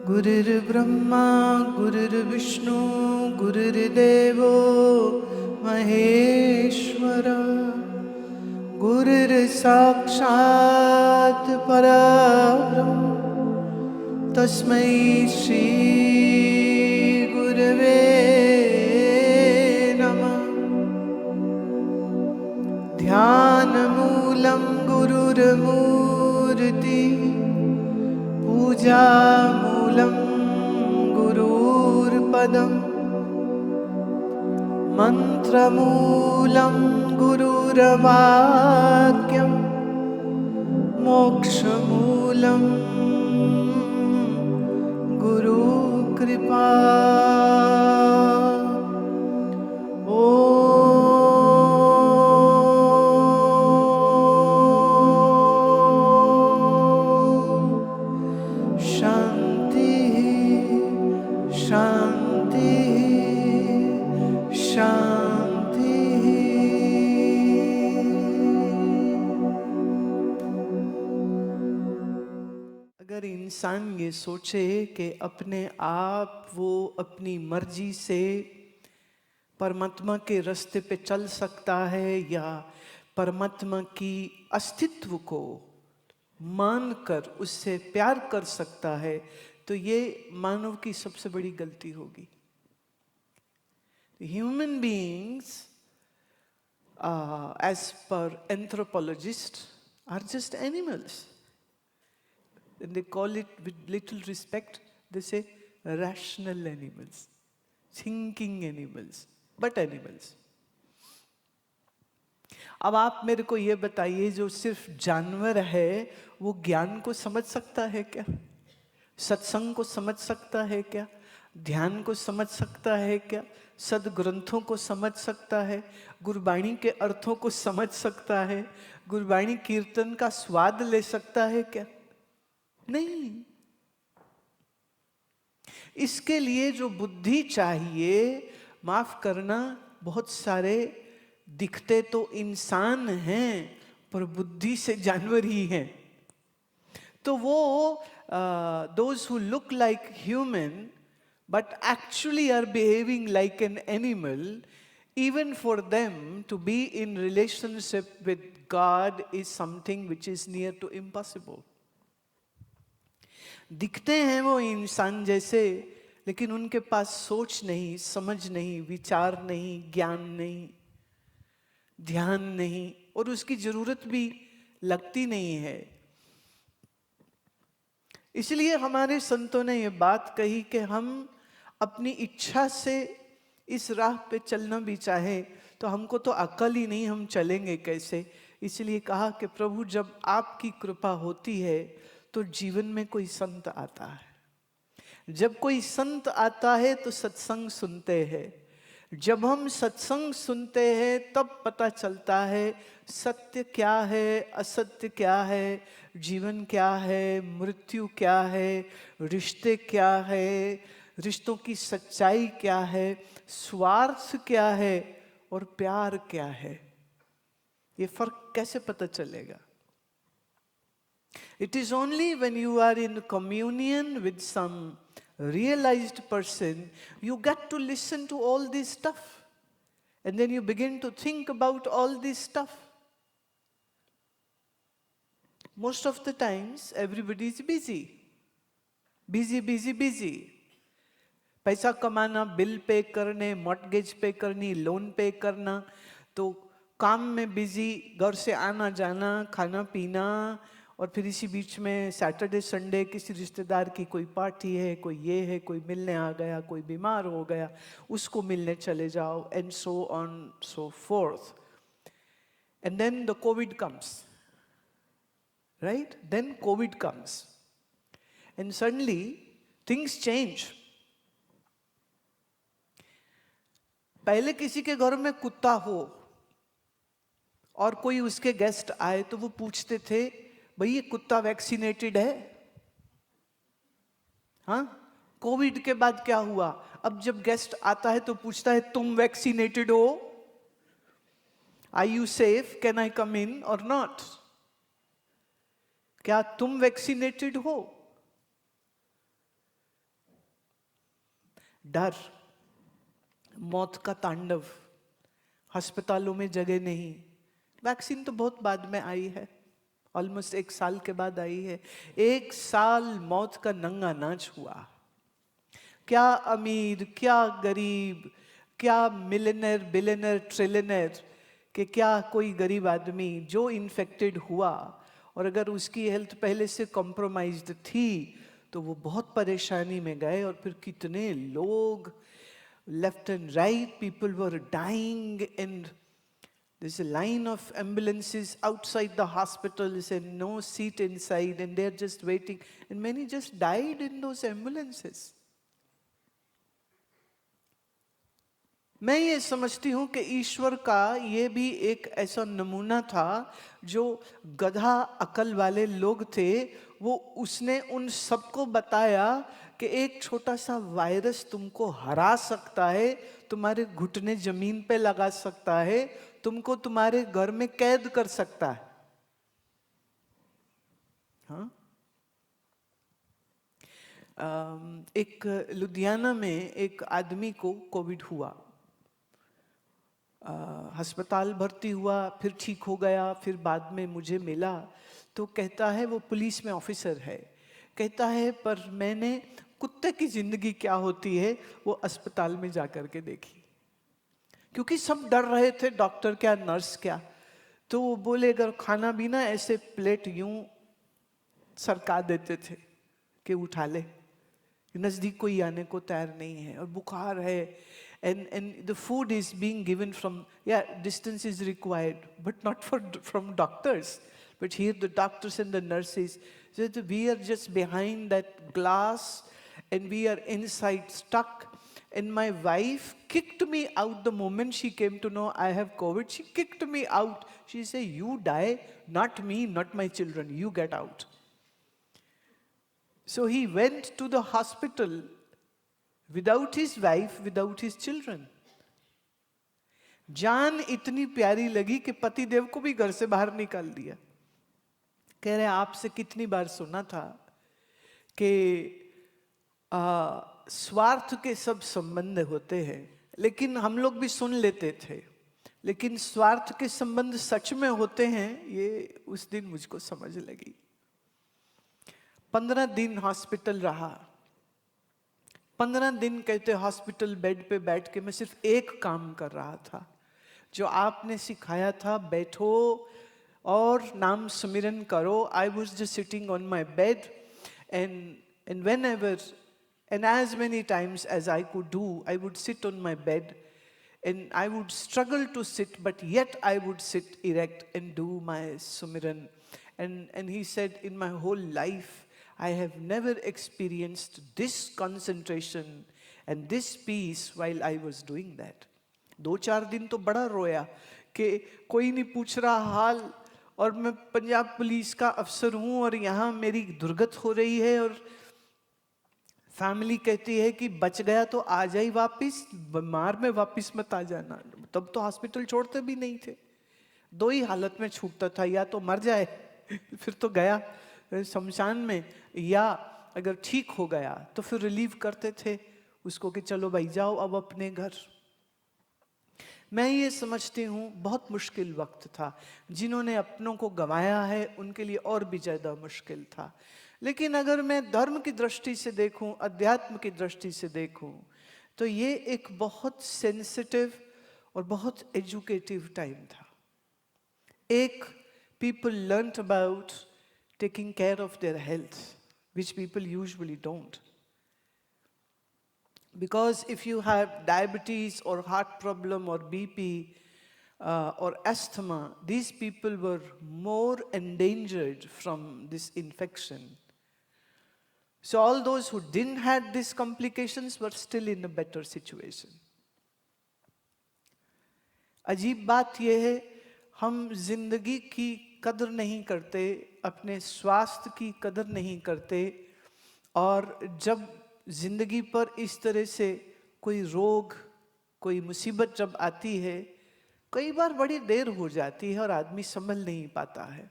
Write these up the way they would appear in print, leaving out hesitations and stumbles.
गुरुर्ब्रह्मा गुरुर्विष्णु गुरुर्देवो महेश्वर गुरुर्साक्षात् परब्रह्म तस्मै श्री गुरवे नमः। ध्यानमूलं गुरुर्मूर्ति पूजामूलं गुरुर्पदम् मन्त्रमूलं गुरुर्वाक्यं मोक्षमूलं गुरुकृपा। शांति शांति शांति। अगर इंसान ये सोचे कि अपने आप वो अपनी मर्जी से परमात्मा के रास्ते पे चल सकता है या परमात्मा की अस्तित्व को मानकर उससे प्यार कर सकता है, तो ये मानव की सबसे बड़ी गलती होगी। Human beings as per anthropologists are just animals, and they call it with little respect, they say rational animals, thinking animals, but animals. अब आप मेरे को ये बताइए, जो सिर्फ जानवर है वो ज्ञान को समझ सकता है क्या? सत्संग को समझ सकता है क्या? ध्यान को समझ सकता है क्या? सदग्रंथों को समझ सकता है? गुरबाणी के अर्थों को समझ सकता है? गुरबाणी कीर्तन का स्वाद ले सकता है क्या? नहीं। इसके लिए जो बुद्धि चाहिए, माफ करना, बहुत सारे दिखते तो इंसान हैं पर बुद्धि से जानवर ही हैं। तो वो those who look like human but actually are behaving like an animal, even for them to be in relationship with God is something which is near to impossible. दिखते हैं वो इंसान जैसे, लेकिन उनके पास सोच नहीं, समझ नहीं, विचार नहीं, ज्ञान नहीं, ध्यान नहीं, और उसकी जरूरत भी लगती नहीं है। इसलिए हमारे संतों ने ये बात कही कि हम अपनी इच्छा से इस राह पे चलना भी चाहे तो हमको तो अकल ही नहीं, हम चलेंगे कैसे? इसलिए कहा कि प्रभु, जब आपकी कृपा होती है तो जीवन में कोई संत आता है। जब कोई संत आता है तो सत्संग सुनते हैं। जब हम सत्संग सुनते हैं तब पता चलता है सत्य क्या है, असत्य क्या है, जीवन क्या है, मृत्यु क्या है, रिश्ते क्या है, रिश्तों की सच्चाई क्या है, स्वार्थ क्या है और प्यार क्या है। ये फर्क कैसे पता चलेगा? It is only when you are in communion with some realized person, you get to listen to all this stuff. And then you begin to think about all this stuff. Most of the times, everybody is busy. Busy, busy, busy. पैसा कमाना, bill pay करने, mortgage पे करनी, loan पे करना, तो काम में बिजी, घर से आना जाना, खाना पीना, और फिर इसी बीच में सैटरडे संडे किसी रिश्तेदार की कोई पार्टी है, कोई ये है, कोई मिलने आ गया, कोई बीमार हो गया, उसको मिलने चले जाओ, and so on so forth. And then the COVID comes, right? Then COVID comes and suddenly things change. पहले किसी के घर में कुत्ता हो और कोई उसके गेस्ट आए तो वो पूछते थे, भाई ये कुत्ता वैक्सीनेटेड है? हाँ? कोविड के बाद क्या हुआ? अब जब गेस्ट आता है तो पूछता है, तुम वैक्सीनेटेड हो? Are you safe? Can I come in or not? क्या तुम वैक्सीनेटेड हो? डर, मौत का तांडव, अस्पतालों में जगह नहीं। वैक्सीन तो बहुत बाद में आई है, ऑलमोस्ट 1 साल के बाद आई है। 1 साल मौत का नंगा नाच हुआ। क्या अमीर, क्या गरीब, क्या मिलियनर, बिलियनर, ट्रिलियनर कि क्या कोई गरीब आदमी जो इन्फेक्टेड हुआ और अगर उसकी हेल्थ पहले से कॉम्प्रोमाइज्ड थी तो वो बहुत परेशानी में गए। और फिर कितने लोग left and right, people were dying, and there's a line of ambulances outside the hospitals and no seat inside, and they're just waiting, and many just died in those ambulances. मैं ये समझती हूँ कि ईश्वर का ये भी एक ऐसा नमूना था, जो गधा अकल वाले लोग थे, वो उसने उन सबको बताया कि एक छोटा सा वायरस तुमको हरा सकता है, तुम्हारे घुटने जमीन पे लगा सकता है, तुमको तुम्हारे घर में कैद कर सकता है। हाँ, एक लुधियाना में एक आदमी को कोविड हुआ, अस्पताल भर्ती हुआ, फिर ठीक हो गया, फिर बाद में मुझे मिला तो कहता है, वो पुलिस में ऑफिसर है, कहता है पर मैंने कुत्ते की जिंदगी क्या होती है वो अस्पताल में जाकर के देखी, क्योंकि सब डर रहे थे, डॉक्टर क्या, नर्स क्या। तो वो बोले अगर खाना भी ना ऐसे प्लेट यूं सरका देते थे कि उठा ले, नजदीक कोई आने को तैयार नहीं है, और बुखार है, and the food is being given from, yeah, distance is required, but not from doctors, but here the doctors and the nurses, so we are just behind that glass and we are inside stuck. And my wife kicked me out the moment she came to know I have COVID. She kicked me out. She said, you die, not me, not my children, you get out. So he went to the hospital without his wife, without his children. जान इतनी प्यारी लगी कि पति देव को भी घर से बाहर निकाल दिया। कह रहे आपसे कितनी बार सुना था कि स्वार्थ के सब संबंध होते हैं, लेकिन हम लोग भी सुन लेते थे, लेकिन स्वार्थ के संबंध सच में होते हैं, ये उस दिन मुझको समझ लगी। 15 दिन हॉस्पिटल रहा। 15 दिन कहते हॉस्पिटल बेड पे बैठ के मैं सिर्फ एक काम कर रहा था, जो आपने सिखाया था, बैठो और नाम सुमिरन करो। I was just sitting on my bed and whenever and as many times as I could do, I would sit on my bed and I would struggle to sit, but yet I would sit erect and do my sumiran. And he said, in my whole life I have never experienced this concentration and this peace while I was doing that. 2-4 दिन तो बड़ा रोया कि कोई नहीं पूछ रहा हाल, और मैं पंजाब पुलिस का अफसर हूँ और यहाँ मेरी दुर्गत हो रही है, और फैमिली कहती है कि बच गया तो आ जाए वापिस, बीमार में वापिस मत आ जाना। तब तो हॉस्पिटल छोड़ते भी नहीं थे, 2 ही हालत में छूटता था, या तो मर जाए फिर तो गया शमशान में, या अगर ठीक हो गया तो फिर रिलीव करते थे उसको कि चलो भाई जाओ अब अपने घर। मैं ये समझती हूँ बहुत मुश्किल वक्त था। जिन्होंने अपनों को गंवाया है उनके लिए और भी ज़्यादा मुश्किल था। लेकिन अगर मैं धर्म की दृष्टि से देखूं, अध्यात्म की दृष्टि से देखूं, तो ये एक बहुत सेंसिटिव और बहुत एजुकेटिव टाइम था। एक, people learnt about taking care of their health, which people usually don't. Because if you have diabetes or heart problem or BP or asthma, these people were more endangered from this infection. So all those who didn't have these complications were still in a better situation. अजीब बात यह है, हम जिंदगी की कदर नहीं करते, अपने स्वास्थ्य की कदर नहीं करते, और जब जिंदगी पर इस तरह से कोई रोग, कोई मुसीबत जब आती है, कई बार बड़ी देर हो जाती है और आदमी संभल नहीं पाता है,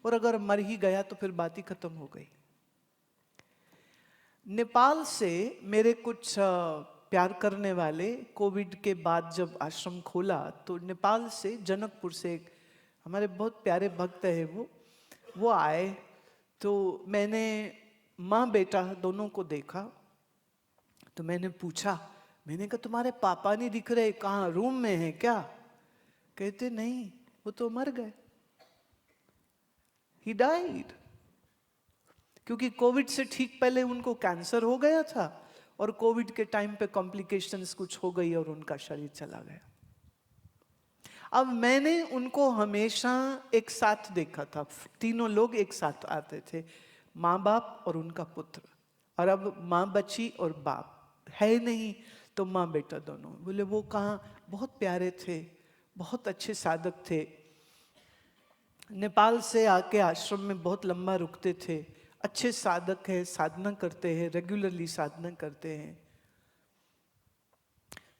और अगर मर ही गया तो फिर बात ही खत्म हो गई। नेपाल से मेरे कुछ प्यार करने वाले कोविड के बाद जब आश्रम खोला तो नेपाल से, जनकपुर से एक हमारे बहुत प्यारे भक्त है वो आए। तो मैंने माँ बेटा दोनों को देखा। तो मैंने पूछा, मैंने कहा तुम्हारे पापा नहीं दिख रहे, कहाँ रूम में है क्या? कहते नहीं, वो तो मर गए, ही डाइड। क्योंकि कोविड से ठीक पहले उनको कैंसर हो गया था और कोविड के टाइम पे कॉम्प्लिकेशंस कुछ हो गई और उनका शरीर चला गया। अब मैंने उनको हमेशा एक साथ देखा था, तीनों लोग एक साथ आते थे, माँ बाप और उनका पुत्र। और अब माँ बची और बाप है नहीं, तो माँ बेटा दोनों। बोले वो कहाँ, बहुत प्यारे थे, बहुत अच्छे साधक थे, नेपाल से आके आश्रम में बहुत लंबा रुकते थे, अच्छे साधक है, साधना करते हैं, रेगुलरली साधना करते हैं।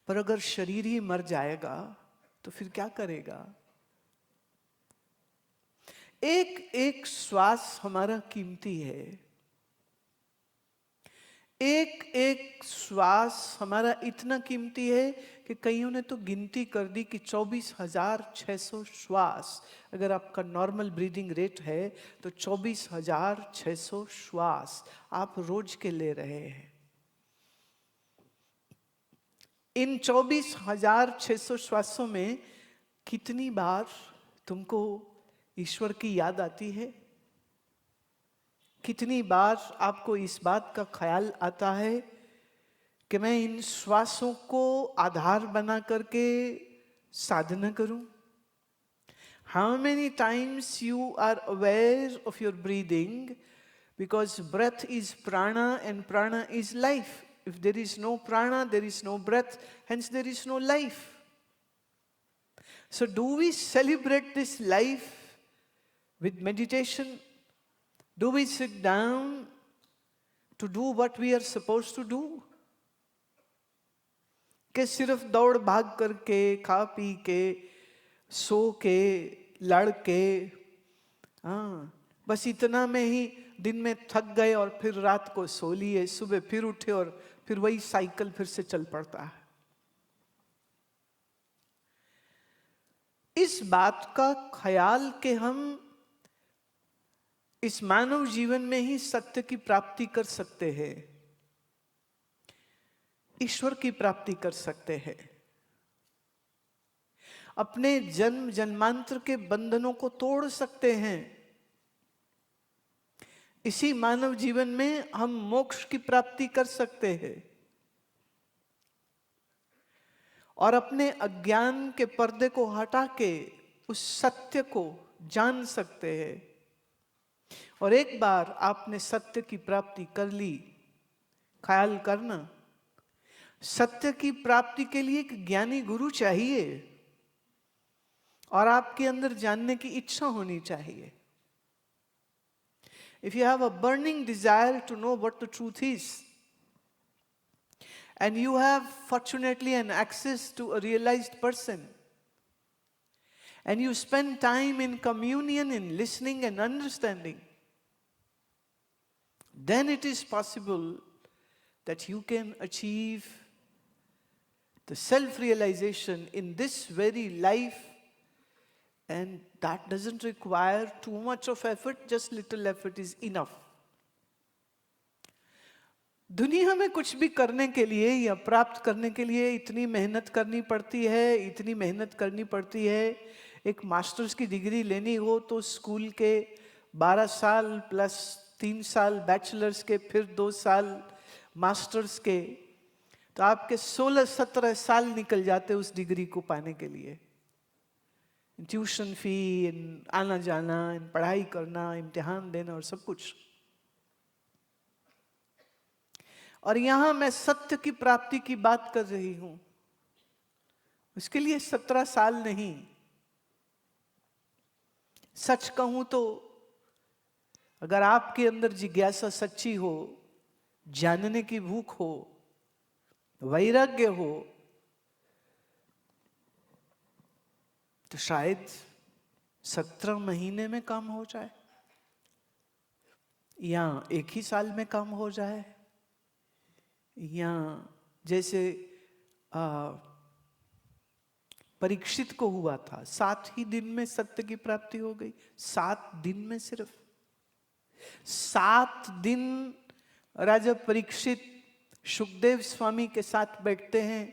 पर अगर शरीर ही मर जाएगा तो फिर क्या करेगा? एक एक श्वास हमारा कीमती है, एक एक श्वास हमारा इतना कीमती है कि कईयों ने तो गिनती कर दी कि 24,600 श्वास, अगर आपका नॉर्मल ब्रीदिंग रेट है तो 24,600 श्वास आप रोज के ले रहे हैं। इन 24,600 श्वासों में कितनी बार तुमको ईश्वर की याद आती है? कितनी बार आपको इस बात का ख्याल आता है कि मैं इन श्वासों को आधार बना करके साधना करूं? How many times you are aware of your breathing? Because breath is prana and prana is life. If there is no prana, there is no breath, hence there is no life. So do we celebrate this life with meditation? Do we sit down to do what we are supposed to do? कि सिर्फ दौड़ भाग करके, खा P के, सो के, लड़ के, हाँ बस इतना में ही दिन में थक गए और फिर रात को सो लिए, सुबह फिर उठे और फिर वही साइकिल फिर से चल पड़ता है। इस बात का ख्याल कि हम इस मानव जीवन में ही सत्य की प्राप्ति कर सकते हैं, ईश्वर की प्राप्ति कर सकते हैं, अपने जन्म जन्मांतर के बंधनों को तोड़ सकते हैं, इसी मानव जीवन में हम मोक्ष की प्राप्ति कर सकते हैं और अपने अज्ञान के पर्दे को हटा के उस सत्य को जान सकते हैं। और एक बार आपने सत्य की प्राप्ति कर ली, ख्याल करना, सत्य की प्राप्ति के लिए एक ज्ञानी गुरु चाहिए और आपके अंदर जानने की इच्छा होनी चाहिए। If you have a burning desire to know what the truth is, and you have fortunately an access to a realized person, and you spend time in communion, in listening and understanding, then it is possible that you can achieve the self-realization in this very life, and that doesn't require too much of effort, just little effort is enough. दुनिया में कुछ भी करने के लिए या प्राप्त करने के लिए इतनी मेहनत करनी पड़ती है, इतनी मेहनत करनी पड़ती है। एक मास्टर्स की डिग्री लेनी हो तो स्कूल के 12 साल प्लस 3 साल बैचलर्स के, फिर 2 साल मास्टर्स के, तो आपके 16-17 साल निकल जाते उस डिग्री को पाने के लिए। ट्यूशन फी, आना जाना, पढ़ाई करना, इम्तिहान देना और सब कुछ। और यहां मैं सत्य की प्राप्ति की बात कर रही हूं, उसके लिए 17 साल नहीं। सच कहूं तो अगर आपके अंदर जिज्ञासा सच्ची हो, जानने की भूख हो, वैराग्य हो, तो शायद 17 महीने में काम हो जाए या 1 ही साल में काम हो जाए या जैसे परीक्षित को हुआ था, 7 ही दिन में सत्य की प्राप्ति हो गई। 7 दिन में, सिर्फ 7 दिन राजा परीक्षित सुखदेव स्वामी के साथ बैठते हैं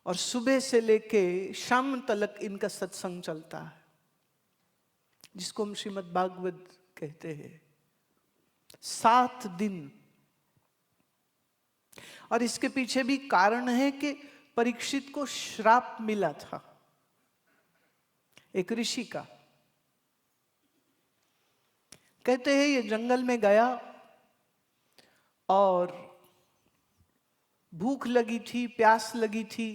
और सुबह से लेके शाम तक इनका सत्संग चलता है, जिसको हम श्रीमद् भागवत कहते हैं। 7 दिन। और इसके पीछे भी कारण है कि परीक्षित को श्राप मिला था एक ऋषि का। कहते हैं ये जंगल में गया और भूख लगी थी, प्यास लगी थी,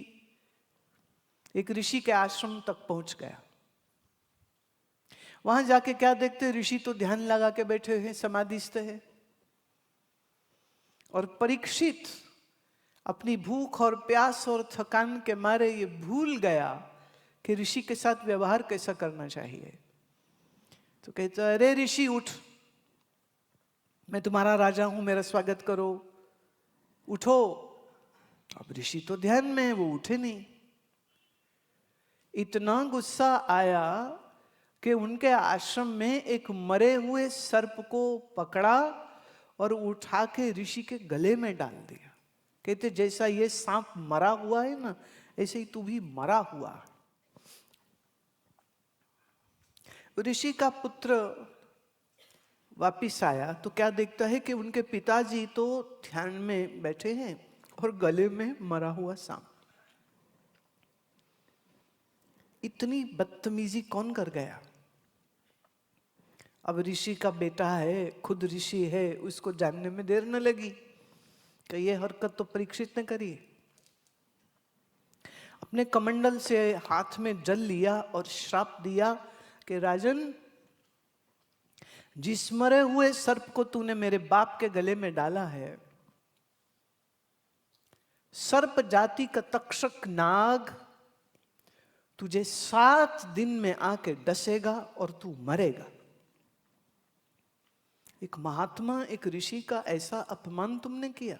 एक ऋषि के आश्रम तक पहुंच गया। वहां जाके क्या देखते, ऋषि तो ध्यान लगा के बैठे हैं, समाधिस्थ है। और परीक्षित अपनी भूख और प्यास और थकान के मारे ये भूल गया कि ऋषि के साथ व्यवहार कैसा करना चाहिए। तो कहता है, अरे ऋषि उठ, मैं तुम्हारा राजा हूं, मेरा स्वागत करो, उठो। अब ऋषि तो ध्यान में है, वो उठे नहीं। इतना गुस्सा आया कि उनके आश्रम में एक मरे हुए सर्प को पकड़ा और उठा के ऋषि के गले में डाल दिया। कहते जैसा ये सांप मरा हुआ है ना, ऐसे ही तू भी मरा हुआ। ऋषि का पुत्र वापिस आया तो क्या देखता है कि उनके पिताजी तो ध्यान में बैठे हैं और गले में मरा हुआ सांप। इतनी बदतमीजी कौन कर गया? अब ऋषि का बेटा है, खुद ऋषि है, उसको जानने में देर न लगी कि ये हरकत तो परीक्षित ने करी। अपने कमंडल से हाथ में जल लिया और श्राप दिया कि राजन, जिस मरे हुए सर्प को तूने मेरे बाप के गले में डाला है, सर्प जाति का तक्षक नाग तुझे 7 दिन में आके डसेगा और तू मरेगा। एक महात्मा, एक ऋषि का ऐसा अपमान तुमने किया।